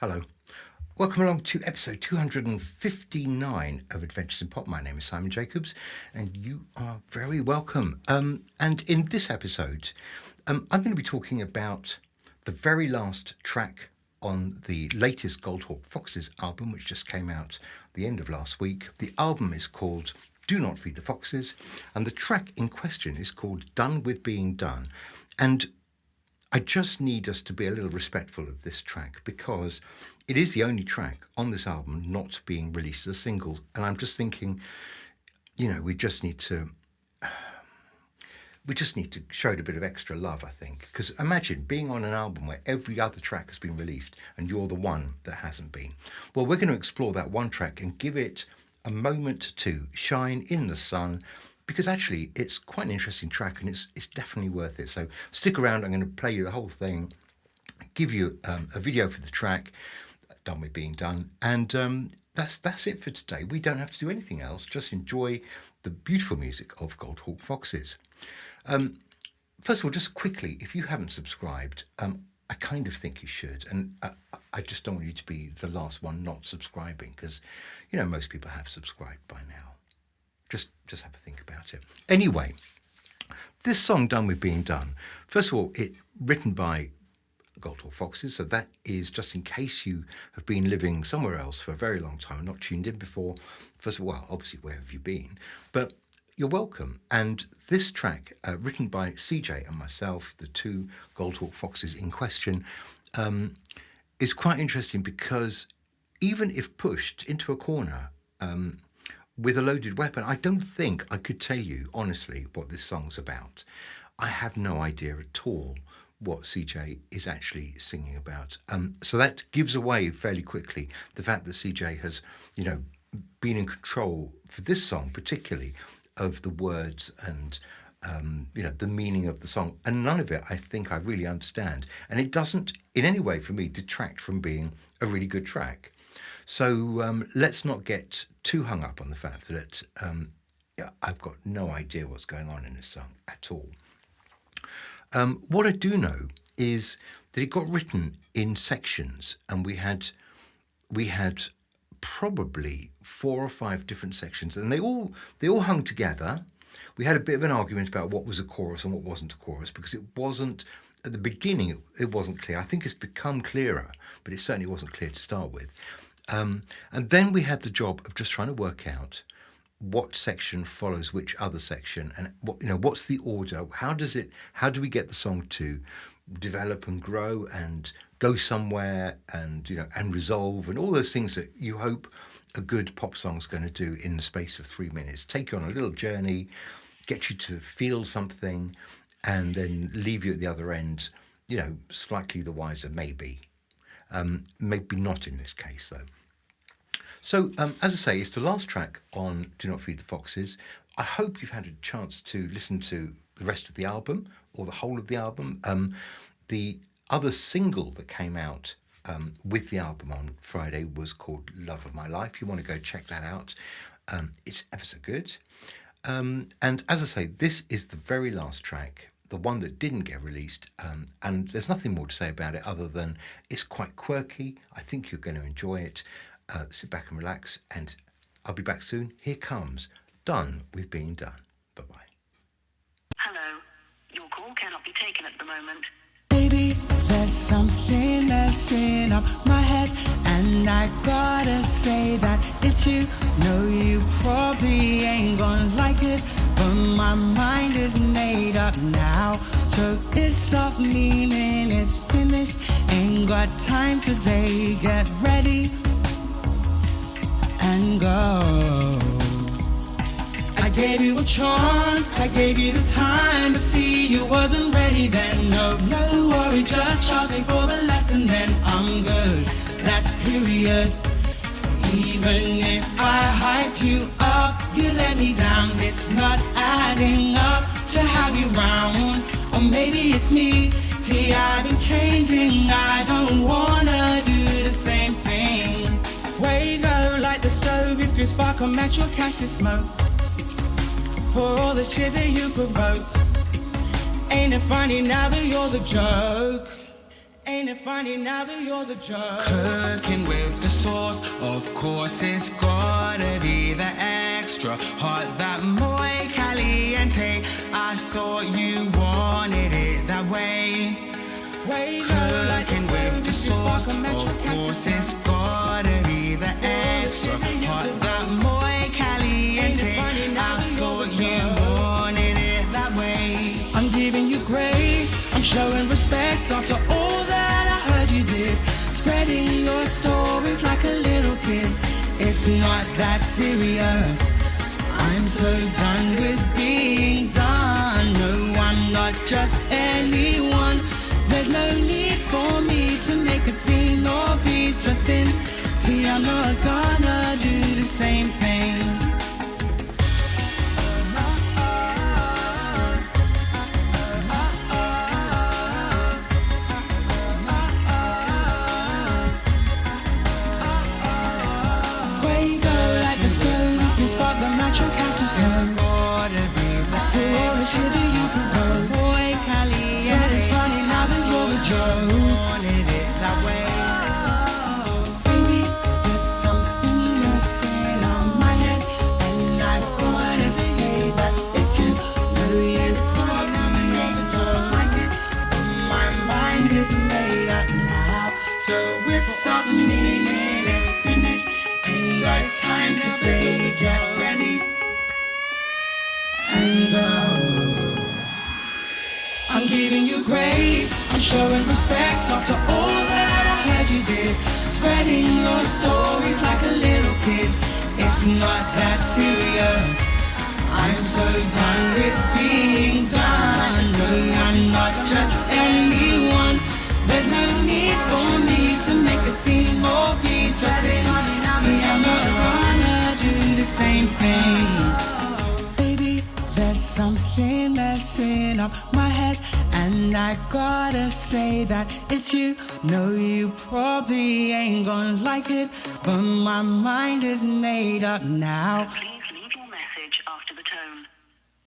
Hello. Welcome along to episode 259 of Adventures in Pop. My name is Simon Jacobs, and you are very welcome. And in this episode, I'm going to be talking about the very last track on the latest Goldhawk Foxes album, which just came out the end of last week. The album is called Do Not Feed the Foxes, and the track in question is called Done With Being Done. And I just need us to be a little respectful of this track because it is the only track on this album not being released as a single. And I'm just thinking, we just need to show it a bit of extra love, I think. Because imagine being on an album where every other track has been released and you're the one that hasn't been. Well, we're going to explore that one track and give it a moment to shine in the sun, because actually it's quite an interesting track and it's definitely worth it. So stick around, I'm going to play you the whole thing, give you a video for the track, Done With Being Done, and that's it for today. We don't have to do anything else, just enjoy the beautiful music of Goldhawk Foxes. First of all, just quickly, if you haven't subscribed, I kind of think you should, and I just don't want you to be the last one not subscribing, because most people have subscribed by now. Just have a think about it. Anyway, this song, Done With Being Done, first of all, it's written by Goldhawk Foxes, so that is just in case you have been living somewhere else for a very long time and not tuned in before. First of all, obviously, where have you been? But you're welcome. And this track, written by CJ and myself, the two Goldhawk Foxes in question, is quite interesting because even if pushed into a corner, with a loaded weapon, I don't think I could tell you, honestly, what this song's about. I have no idea at all what CJ is actually singing about. So that gives away fairly quickly the fact that CJ has, been in control for this song, particularly, of the words and, the meaning of the song. And none of it, I think, I really understand. And it doesn't, in any way, for me, detract from being a really good track. So let's not get too hung up on the fact that I've got no idea what's going on in this song at all. What I do know is that it got written in sections, and we had probably 4 or 5 different sections, and they all hung together. We had a bit of an argument about what was a chorus and what wasn't a chorus, because it wasn't, at the beginning, it wasn't clear. I think it's become clearer, but it certainly wasn't clear to start with. And then we had the job of just trying to work out what section follows which other section, and what's the order? How do we get the song to develop and grow and go somewhere and and resolve and all those things that you hope a good pop song's going to do in the space of 3 minutes. Take you on a little journey, get you to feel something, and then leave you at the other end, slightly the wiser, maybe. Maybe not in this case, though. So, as I say, it's the last track on Do Not Feed the Foxes. I hope you've had a chance to listen to the rest of the album, or the whole of the album. The other single that came out with the album on Friday was called Love of My Life. You want to go check that out. It's ever so good. And as I say, this is the very last track, the one that didn't get released, and there's nothing more to say about it other than it's quite quirky. I think you're going to enjoy it. Sit back and relax, and I'll be back soon. Here comes Done With Being Done. Bye-bye. Hello. Your call cannot be taken at the moment. Baby, there's something messing up my head, and I gotta say that it's you. No, you probably ain't gonna like it, but my mind is made up now. So it's off, meaning it's finished. Ain't got time today. Get ready and go. I gave you a chance, I gave you the time, but see you wasn't ready then. No worry, just charge me for the lesson, then I'm good. That's period. Even if I hyped you up, you let me down. It's not adding up to have you round. Or maybe it's me. See, I've been changing. I don't wanna do the same thing. Fuego like the stove. If you spark, I'll match your cactus smoke. For all the shit that you provoked. Ain't it funny now that you're the joke? Ain't it funny now that you're the judge? Cooking with the sauce, of course it's gotta be the extra hot, that muy caliente. I thought you wanted it that way. Cooking with the sauce, of course it's gotta be the extra hot, that muy caliente. I thought you wanted it that way. I'm giving you grace, I'm showing respect after all that I heard you did. Spreading your stories like a little kid. It's not that serious. I'm so done with being done. No, I'm not just anyone. There's no need for me to make a scene or be stressing. See, I'm not gonna do the same thing. Time to play, get ready and go. I'm giving you grace, I'm showing respect after all that I heard you did. Spreading your stories like a little kid. It's not that serious. I'm so done with being done. No, I'm not just anyone. There's no need for me to make a scene or be stressing. See, I'm not gonna do the same thing. Baby, there's something messing up my head, and I gotta say that it's you. No, you probably ain't gonna like it, but my mind is made up now.